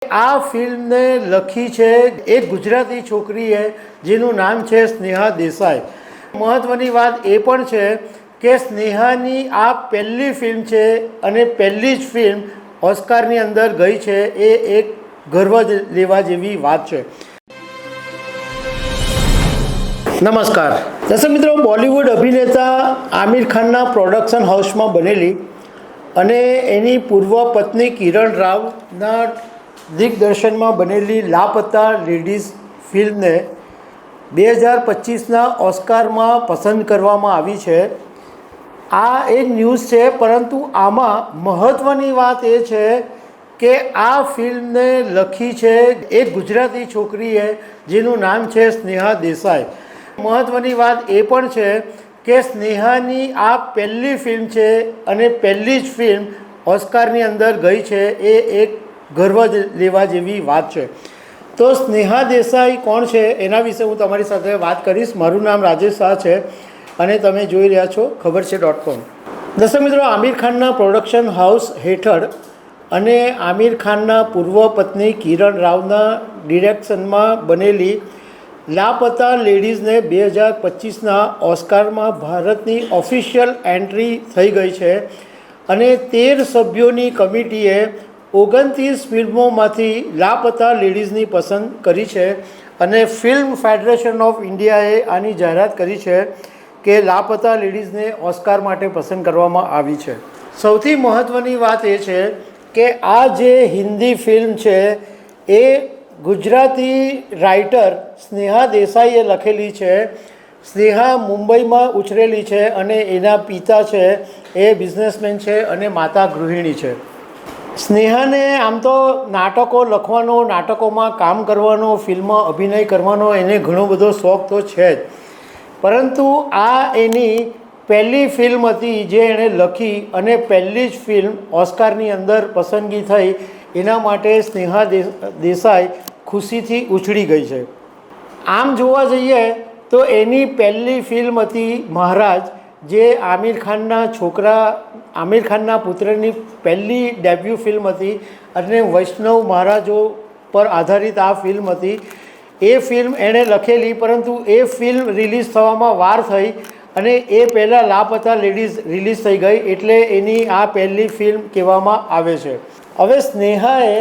આ ફિલ્મને લખી છે એક ગુજરાતી છોકરીએ જેનું નામ છે સ્નેહા દેસાઈ. મહત્ત્વની વાત એ પણ છે કે સ્નેહાની આ પહેલી ફિલ્મ છે અને પહેલી જ ફિલ્મ ઓસ્કારની અંદર ગઈ છે. એ એક ગર્વ લેવા જેવી વાત છે. નમસ્કાર દર્શક મિત્રો, બોલિવૂડ અભિનેતા આમિર ખાનના પ્રોડક્શન હાઉસમાં બનેલી અને એની પૂર્વ પત્ની કિરણ રાવના દિગ્દર્શનમાં બનેલી લાપતા લેડીઝ ફિલ્મને 2025ના ઓસ્કારમાં પસંદ કરવામાં આવી છે. આ એક ન્યૂઝ છે, પરંતુ આમાં મહત્ત્વની વાત એ છે કે આ ફિલ્મને લખી છે એક ગુજરાતી છોકરીએ જેનું નામ છે સ્નેહા દેસાઈ. મહત્ત્વની વાત એ પણ છે કે સ્નેહાની આ પહેલી ફિલ્મ છે અને પહેલી જ ફિલ્મ ઓસ્કારની અંદર ગઈ છે. એ એક ગર્વ લેવા જેવી વાત છે. તો સ્નેહા દેસાઈ કોણ છે એના વિશે હું તમારી સાથે વાત કરીશ. મારું નામ રાજેશ શાહ છે અને તમે જોઈ રહ્યા છો ખબર છે.com. દર્શક મિત્રો, આમિર ખાનના પ્રોડક્શન હાઉસ હેઠળ અને આમિર ખાનના પૂર્વ પત્ની કિરણ રાવના ડિરેક્શનમાં બનેલી લાપતા લેડીઝને 2025ના ઓસ્કારમાં ભારતની ઓફિશિયલ એન્ટ્રી થઈ ગઈ છે અને 13 સભ્યોની કમિટીએ 29 ફિલ્મોમાંથી લાપતા લેડીઝની પસંદ કરી છે અને ફિલ્મ ફેડરેશન ઓફ ઇન્ડિયાએ આની જાહેરાત કરી છે કે લાપતા લેડીઝને ઓસ્કાર માટે પસંદ કરવામાં આવી છે. સૌથી મહત્ત્વની વાત એ છે કે આ જે હિન્દી ફિલ્મ છે એ ગુજરાતી રાઇટર સ્નેહા દેસાઈએ લખેલી છે. સ્નેહા મુંબઈમાં ઉછરેલી છે અને એના પિતા છે એ બિઝનેસમેન છે અને માતા ગૃહિણી છે. સ્નેહાને આમ તો નાટકો લખવાનો, નાટકોમાં કામ કરવાનો, ફિલ્મમાં અભિનય કરવાનો એને ઘણો બધો શોખ તો છે જ, પરંતુ આ એની પહેલી ફિલ્મ હતી જે એણે લખી અને પહેલી જ ફિલ્મ ઓસ્કારની અંદર પસંદગી થઈ. એના માટે સ્નેહા દેસાઈ ખુશીથી ઉછળી ગઈ છે. આમ જોવા જઈએ તો એની પહેલી ફિલ્મ હતી મહારાજ, જે આમિર ખાનના છોકરા આમિર ખાનના પુત્રની પહેલી ડેબ્યુ ફિલ્મ હતી અને વૈષ્ણવ મહારાજો પર આધારિત આ ફિલ્મ હતી. એ ફિલ્મ એણે લખેલી, પરંતુ એ ફિલ્મ રિલીઝ થવામાં વાર થઈ અને એ પહેલાં લાપતા લેડીઝ રિલીઝ થઈ ગઈ, એટલે એની આ પહેલી ફિલ્મ કહેવામાં આવે છે. હવે સ્નેહાએ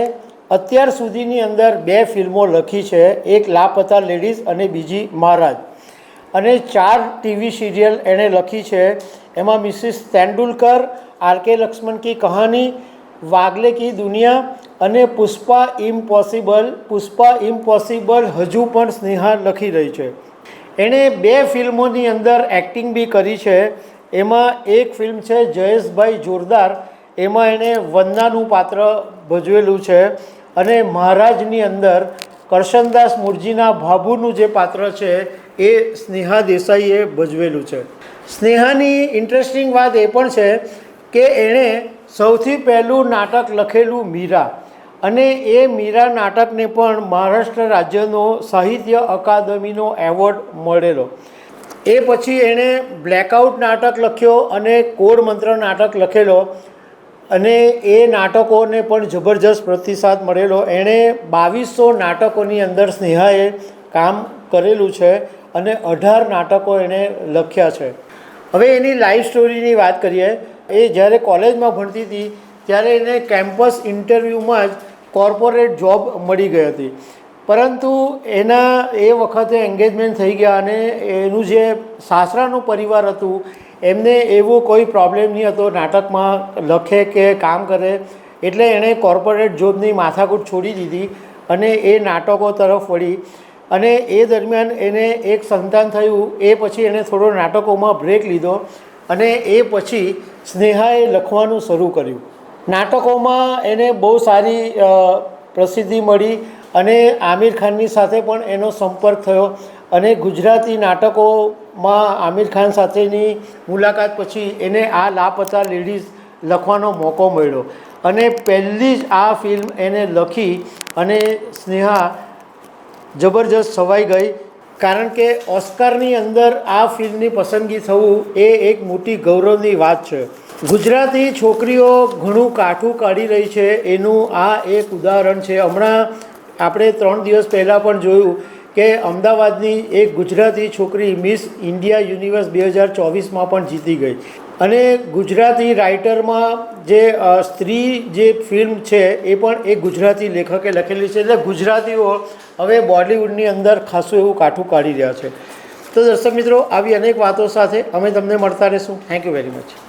અત્યાર સુધીની અંદર 2 ફિલ્મો લખી છે, એક લાપતા લેડીઝ અને બીજી મહારાજ, અને 4 ટીવી સિરિયલ એણે લખી છે. એમાં મિસિસ તેંડુલકર, આર.કે. લક્ષ્મણ કી કહાની, વાગલે કી દુનિયા અને પુષ્પા ઇમ્પોસિબલ હજુ પણ સ્નેહા લખી રહી છે. એણે 2 ફિલ્મોની અંદર એક્ટિંગ બી કરી છે. એમાં એક ફિલ્મ છે જયેશભાઈ જોરદાર, એમાં એણે વંદનાનું પાત્ર ભજવેલું છે અને મહારાજની અંદર કરશનદાસ મુરજીના ભાભુનું જે પાત્ર છે એ સ્નેહા દેસાઈએ ભજવેલું છે. સ્નેહાની ઇન્ટરેસ્ટિંગ વાત એ પણ છે કે એણે સૌથી પહેલું નાટક લખેલું મીરા, અને એ મીરા નાટકને પણ મહારાષ્ટ્ર રાજ્યનો સાહિત્ય અકાદમીનો એવોર્ડ મળેલો. એ પછી એણે બ્લેકઆઉટ નાટક લખ્યો અને કોડ મંત્ર નાટક લખેલો અને એ નાટકોને પણ જબરજસ્ત પ્રતિસાદ મળેલો. એણે 2200 નાટકોની અંદર સ્નેહાએ કામ કરેલું છે અને 18 નાટકો એણે લખ્યા છે. હવે એની લાઈફ સ્ટોરીની વાત કરીએ. એ જ્યારે કોલેજમાં ભણતી હતી ત્યારે એને કેમ્પસ ઇન્ટરવ્યૂમાં જ કોર્પોરેટ જોબ મળી ગઈ હતી, પરંતુ એના એ વખતે એન્ગેજમેન્ટ થઈ ગયા અને એનું જે સાસરાનું પરિવાર હતું એમને એવો કોઈ પ્રોબ્લેમ નહીં હતો નાટકમાં લખે કે કામ કરે, એટલે એણે કોર્પોરેટ જોબની માથાકૂટ છોડી દીધી અને એ નાટકો તરફ વળી. અને એ દરમિયાન એને એક સંતાન થયું. એ પછી એણે થોડો નાટકોમાં બ્રેક લીધો અને એ પછી સ્નેહાએ લખવાનું શરૂ કર્યું. નાટકોમાં એને બહુ સારી પ્રસિદ્ધિ મળી અને આમિર ખાનની સાથે પણ એનો સંપર્ક થયો અને ગુજરાતી નાટકોમાં આમિર ખાન સાથેની મુલાકાત પછી એને આ લાપતા લેડીઝ લખવાનો મોકો મળ્યો અને પહેલી જ આ ફિલ્મ એને લખી અને સ્નેહા જબરજસ્ત છવાઈ ગઈ. કારણ કે ઓસ્કારની અંદર આ ફિલ્મની પસંદગી થવું એ એક મોટી ગૌરવની વાત છે. ગુજરાતી છોકરીઓ ઘણું કાઠું કાઢી રહી છે એનું આ એક ઉદાહરણ છે. હમણાં આપણે 3 દિવસ પહેલાં પણ જોયું કે અમદાવાદની એક ગુજરાતી છોકરી મિસ ઇન્ડિયા યુનિવર્સ 2024માં પણ જીતી ગઈ. અને ગુજરાતી રાઇટરમાં જે સ્ત્રી જે ફિલ્મ છે એ પણ એક ગુજરાતી લેખકે લખેલી છે. એટલે ગુજરાતીઓ હવે બોલિવૂડની અંદર ખાસું એવું કાઠું કાઢી રહ્યા છે. તો દર્શક મિત્રો, આવી અનેક વાતો સાથે અમે તમને મળતા રહીશું. Thank you very much.